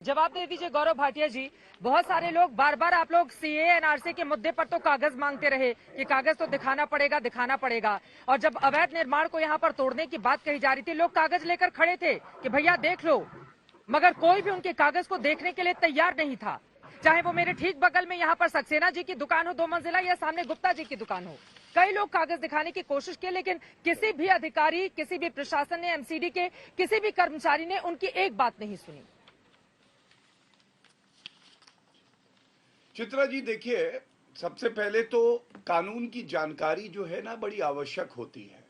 जवाब दे दीजिए गौरव भाटिया जी। बहुत सारे लोग बार बार आप लोग सीए एनआरसी के मुद्दे पर तो कागज मांगते रहे कि कागज तो दिखाना पड़ेगा और जब अवैध निर्माण को यहाँ पर तोड़ने की बात कही जा रही थी, लोग कागज लेकर खड़े थे कि भैया देख लो, मगर कोई भी उनके कागज को देखने के लिए तैयार नहीं था। चाहे वो मेरे ठीक बगल में यहाँ पर सक्सेना जी की दुकान हो 2 मंजिला या सामने गुप्ता जी की दुकान हो, कई लोग कागज दिखाने की कोशिश की, लेकिन किसी भी अधिकारी, किसी भी प्रशासन ने, एमसीडी के किसी भी कर्मचारी ने उनकी एक बात नहीं सुनी। चित्रा जी देखिए, सबसे पहले तो कानून की जानकारी जो है ना बड़ी आवश्यक होती है।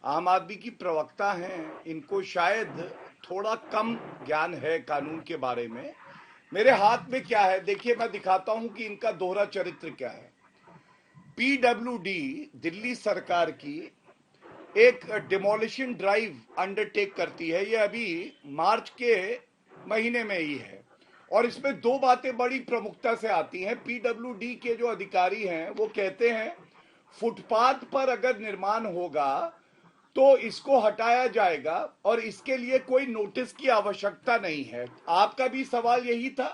आम आदमी की प्रवक्ता हैं, इनको शायद थोड़ा कम ज्ञान है कानून के बारे में। मेरे हाथ में क्या है देखिए, मैं दिखाता हूं कि इनका दोहरा चरित्र क्या है। पीडब्ल्यूडी दिल्ली सरकार की एक डिमोलिशन ड्राइव अंडरटेक करती है। ये अभी मार्च के महीने में ही है और इसमें 2 बातें बड़ी प्रमुखता से आती हैं। पीडब्ल्यूडी के जो अधिकारी हैं वो कहते हैं फुटपाथ पर अगर निर्माण होगा तो इसको हटाया जाएगा और इसके लिए कोई नोटिस की आवश्यकता नहीं है। आपका भी सवाल यही था,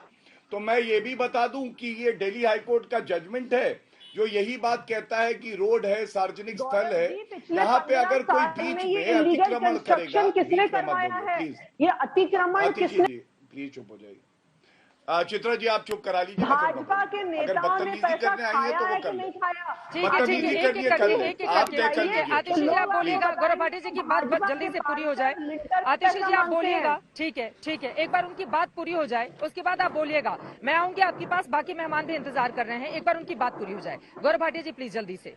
तो मैं ये भी बता दूं कि ये दिल्ली हाईकोर्ट का जजमेंट है जो यही बात कहता है कि रोड है, सार्वजनिक स्थल है, यहाँ पे अगर कोई बीच में अतिक्रमण करेगा, किसने करवाया है? ये अतिक्रमण किसने? प्लीज चुप हो जाइए। चित्रा जी आप चुप करा लीजिए। भाजपा के नेताओं ने पैसा खाया है कि नहीं खाया? बदतमीजी करनी है। आतिशी जी आप बोलिएगा, गौरव भाटिया जी की बात जल्दी से पूरी हो जाए। आतिशी जी आप बोलिएगा, ठीक है, एक बार उनकी बात पूरी हो जाए उसके बाद आप बोलिएगा। मैं आऊंगी आपके पास, बाकी मेहमान भी इंतजार कर रहे हैं, एक बार उनकी बात पूरी हो जाए। गौरव भाटिया जी प्लीज जल्दी से।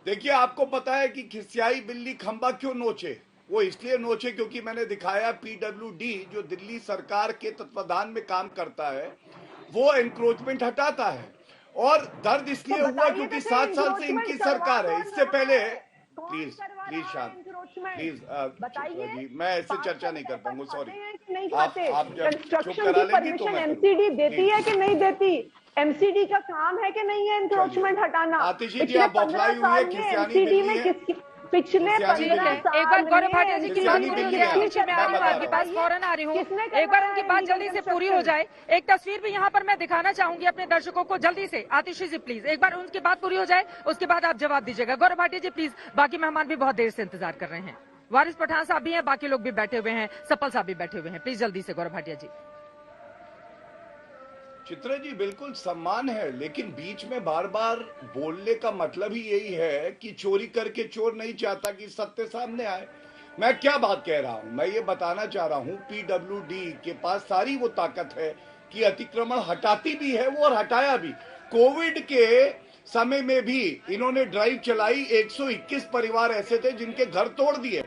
देखिए, आपको पता है कि खिसियाई बिल्ली खंबा क्यों नोचे? वो इसलिए नोचे क्योंकि मैंने दिखाया पीडब्ल्यूडी जो दिल्ली सरकार के तत्वाधान में काम करता है वो एनक्रोचमेंट हटाता है। और दर्द इसलिए हुआ क्योंकि 7 साल से इनकी सरकार है। इससे पहले प्लीज शांत, प्लीज बताइए, मैं ऐसे चर्चा नहीं कर पाऊंगा, सॉरी। आप जब चुप करा लेंगी तो मैं एमसीडी देती है कि नहीं देती? एमसीडी का काम है कि नहीं है एनक्रोचमेंट हटाना? आतिशी जी आप बौखलाई हुई है, खिसियानी बिल्ली है। पिछले 15 साल एक बार गौरव भाटिया जी की बात पूरी हो जाए। मैं आ रही हूँ आपके पास, फौरन आ रही हूँ। एक बार उनकी बात जल्दी से पूरी हो जाए। एक तस्वीर भी यहाँ पर मैं दिखाना चाहूंगी अपने दर्शकों को, जल्दी से। आतिशी जी प्लीज एक बार उनकी बात पूरी हो जाए, उसके बाद आप जवाब दीजिएगा। गौरव भाटिया जी प्लीज, बाकी मेहमान भी बहुत देर से इंतजार कर रहे हैं। वारिस पठान साहब भी हैं, बाकी लोग भी बैठे हुए हैं, सपल साहब भी बैठे हुए हैं। प्लीज जल्दी से गौरव भाटिया जी। चित्रा जी बिल्कुल सम्मान है, लेकिन बीच में बार बार बोलने का मतलब ही यही है कि चोरी करके चोर नहीं चाहता कि सत्य सामने आए। मैं क्या बात कह रहा हूं, मैं ये बताना चाह रहा हूं पीडब्ल्यूडी के पास सारी वो ताकत है कि अतिक्रमण हटाती भी है वो और हटाया भी। कोविड के समय में भी इन्होंने ड्राइव चलाई, 121 परिवार ऐसे थे जिनके घर तोड़ दिए।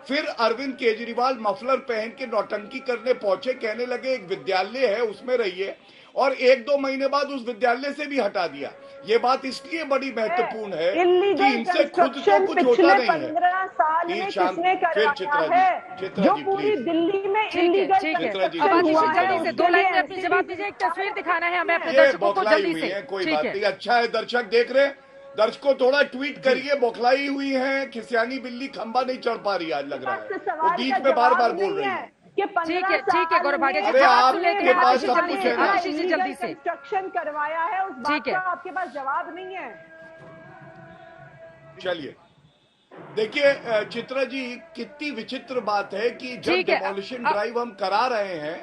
फिर अरविंद केजरीवाल मफलर पहन के नौटंकी करने पहुंचे, कहने लगे एक विद्यालय है उसमें रहिए, और 1-2 महीने बाद उस विद्यालय से भी हटा दिया। ये बात इसलिए बड़ी महत्वपूर्ण है कि इनसे खुद को कुछ होता नहीं है। 15 साल में किसने करवाया है? जो पूरी दिल्ली में इलीगल जल्दी से 2 लाइन में अपनी जवाब दीजिए। एक तस्वीर दिखाना है हमें अपने दर्शकों को जल्दी से। कोई बात नहीं, अच्छा है दर्शक देख रहे, दर्शकों थोड़ा ट्वीट करिए। बौखलाई हुई है, खिसियानी बिल्ली खंबा नहीं चढ़ पा रही आज लग रहा है, वो बीच में बार बार बोल रही है। ठीक है गौरव भाटिया जी, अरे आपके पास सब कुछ है ना, जल्दी से कंस्ट्रक्शन करवाया है, उस बात का आपके पास जवाब नहीं है। चलिए देखिए चित्रा जी, कितनी विचित्र बात है कि जब डिमोलिशन ड्राइव हम करा रहे हैं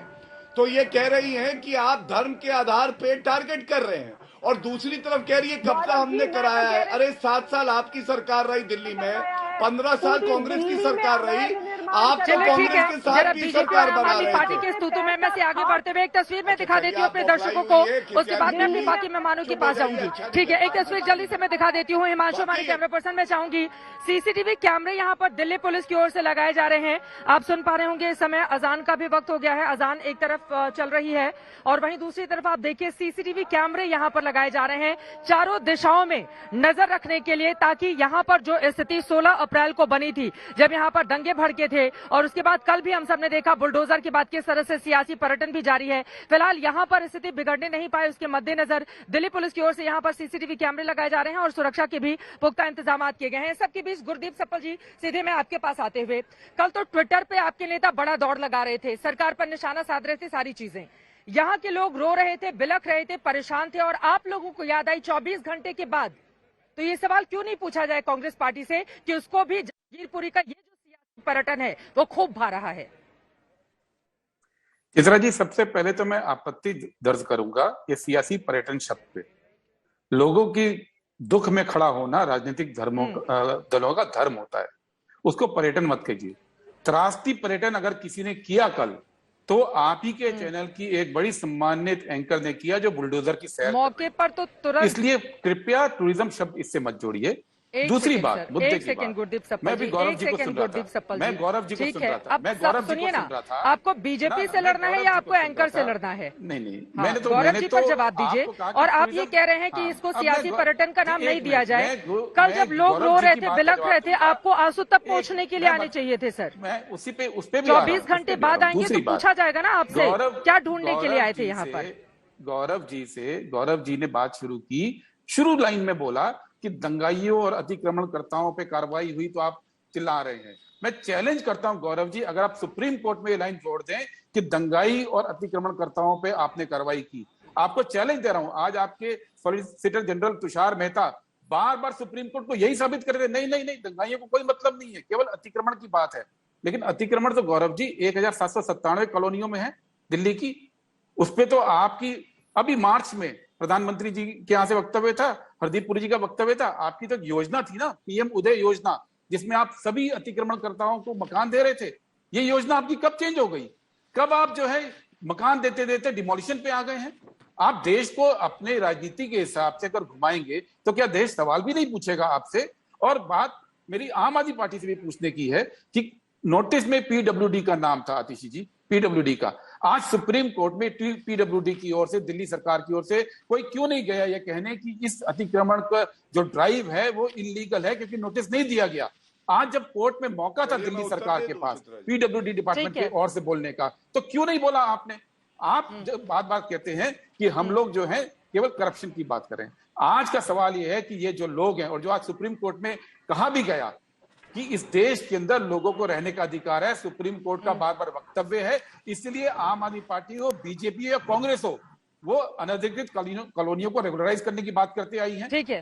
तो ये कह रही हैं कि आप धर्म के आधार पे टारगेट कर रहे हैं, और दूसरी तरफ कह रही है कब्जा हमने कराया है। अरे 7 साल आपकी सरकार रही दिल्ली में, 15 साल कांग्रेस की सरकार रही, आप तो कांग्रेस के साथ की सरकार बना रहे थे। पार्टी के स्तुति में मैं से आगे बढ़ते हुए एक तस्वीर में दिखा देती हूँ अपने दर्शकों को, उसके बाद मैं अपने बाकी मेहमानों के पास जाऊंगी। ठीक है, एक तस्वीर जल्दी से मैं दिखा देती हूँ। हिमांशु हमारे कैमरा पर्सन, मैं चाहूंगी सीसीटीवी कैमरे यहाँ पर दिल्ली पुलिस की ओर से लगाए जा रहे हैं। आप सुन पा रहे होंगे इस समय अजान का भी वक्त हो गया है, अजान एक तरफ चल रही है और वहीं दूसरी तरफ आप देखिए सीसीटीवी कैमरे यहाँ पर लगाए जा रहे हैं चारों दिशाओं में नजर रखने के लिए, ताकि यहाँ पर जो स्थिति 16 अप्रैल को बनी थी, जब यहाँ पर दंगे भड़के थे थे और उसके बाद कल भी हम सबने देखा बुलडोजर की बात की, इस तरह से सियासी पर्यटन भी जारी है। फिलहाल यहाँ पर स्थिति बिगड़ने नहीं पाए, उसके मद्देनजर दिल्ली पुलिस की ओर से यहाँ पर सीसीटीवी कैमरे लगाए जा रहे हैं और सुरक्षा के भी पुख्ता इंतजाम किए गए हैं। सबके बीच गुरदीप सप्पल जी, सीधे मैं आपके पास आते हुए, कल तो ट्विटर पे आपके नेता बड़ा दौड़ लगा रहे थे, सरकार पर निशाना साध रहे थे, सारी चीजें, यहाँ के लोग रो रहे थे, बिलख रहे थे, परेशान थे और आप लोगों को याद आई 24 घंटे के बाद। तो ये सवाल क्यों नहीं पूछा जाए कांग्रेस पार्टी से कि उसको भी जागीरपुरी का ये जो सियासी पर्यटन है वो खूब भा रहा है। चित्रा जी, सबसे पहले तो मैं आपत्ति दर्ज करूंगा ये सियासी पर्यटन शब्द पे। लोगों की दुख में खड़ा होना राजनीतिक दलों का धर्म होता है, उसको पर्यटन मत कीजिए। त्रासदी पर्यटन अगर किसी ने किया कल, तो आप ही के चैनल की एक बड़ी सम्मानित एंकर ने किया जो बुलडोजर की सैर मौके पर तो तुरंत। इसलिए कृपया टूरिज्म शब्द इससे मत जोड़िए। दूसरी बात, मुद्दे की बात, गुरदीप सप्पल मैं भी गौरव जी को सुन रहा था, मैं गौरव जी को सुन रहा था, मैं गौरव जी को सुन रहा था। आपको बीजेपी से लड़ना है या आपको एंकर से लड़ना है? नहीं, मैंने तो गौरव जी पर जवाब दीजिए। और आप ये कह रहे हैं कि इसको सियासी पर्यटन का नाम नहीं दिया जाए। कल जब लोग रो रहे थे, बिलख रहे थे, आपको आंसू तब पोंछने के लिए आने चाहिए थे सर। मैं उस पे 24 घंटे बाद आएंगे तो पूछा जाएगा ना आपसे क्या ढूंढने के लिए आए थे यहाँ पर। गौरव जी ने बात शुरू की, शुरू लाइन में बोला कि दंगाइयों और अतिक्रमणकर्ताओं पे कार्रवाई हुई तो आप चिल्ला रहे हैं। मैं चैलेंज करता हूं गौरव जी, अगर आप सुप्रीम कोर्ट में ये लाइन जोड़ दें कि दंगाई और अतिक्रमणकर्ताओं पे आपने कार्रवाई की, आपको चैलेंज दे रहा हूं। आज आपके सॉलिसिटर जनरल तुषार मेहता बार बार सुप्रीम कोर्ट को यही साबित कर रहे हैं, नहीं, दंगाइयों को कोई मतलब नहीं है, केवल अतिक्रमण की बात है। लेकिन अतिक्रमण तो गौरव जी 1797 कॉलोनियों में है दिल्ली की। उस पर तो आपकी अभी मार्च में प्रधानमंत्री जी के यहाँ से वक्तव्य था, हरदीप पुरी जी का वक्तव्य था, आपकी तो योजना थी ना, पीएम उदय योजना, जिसमें आप सभी अतिक्रमणकर्ताओं को मकान दे रहे थे। ये योजना आपकी कब चेंज हो गई? कब आप जो है मकान देते देते डिमोलिशन पे आ गए हैं? आप देश को अपने राजनीति के हिसाब से अगर घुमाएंगे तो क्या देश सवाल भी नहीं पूछेगा आपसे? और बात मेरी आम आदमी पार्टी से भी पूछने की है कि नोटिस में पीडब्ल्यूडी का नाम था, आतिशी जी, पीडब्ल्यूडी का। आज सुप्रीम कोर्ट में पीडब्ल्यूडी की ओर से, दिल्ली सरकार की ओर से कोई क्यों नहीं गया ये कहने कि इस अतिक्रमण का जो ड्राइव है वो इलीगल है क्योंकि नोटिस नहीं दिया गया। आज जब कोर्ट में मौका था दिल्ली सरकार के पास पीडब्ल्यूडी डिपार्टमेंट की ओर से बोलने का, तो क्यों नहीं बोला आपने? आप जब बात कहते हैं कि हम लोग जो है केवल करप्शन की बात करें, आज का सवाल यह है कि ये जो लोग हैं और जो आज सुप्रीम कोर्ट में कहा भी गया कि इस देश के अंदर लोगों को रहने का अधिकार है, सुप्रीम कोर्ट का बार बार वक्तव्य है, इसलिए आम आदमी पार्टी हो, बीजेपी या कांग्रेस हो, वो अनधिकृत कॉलोनियों को रेगुलराइज करने की बात करते आई है। ठीक है।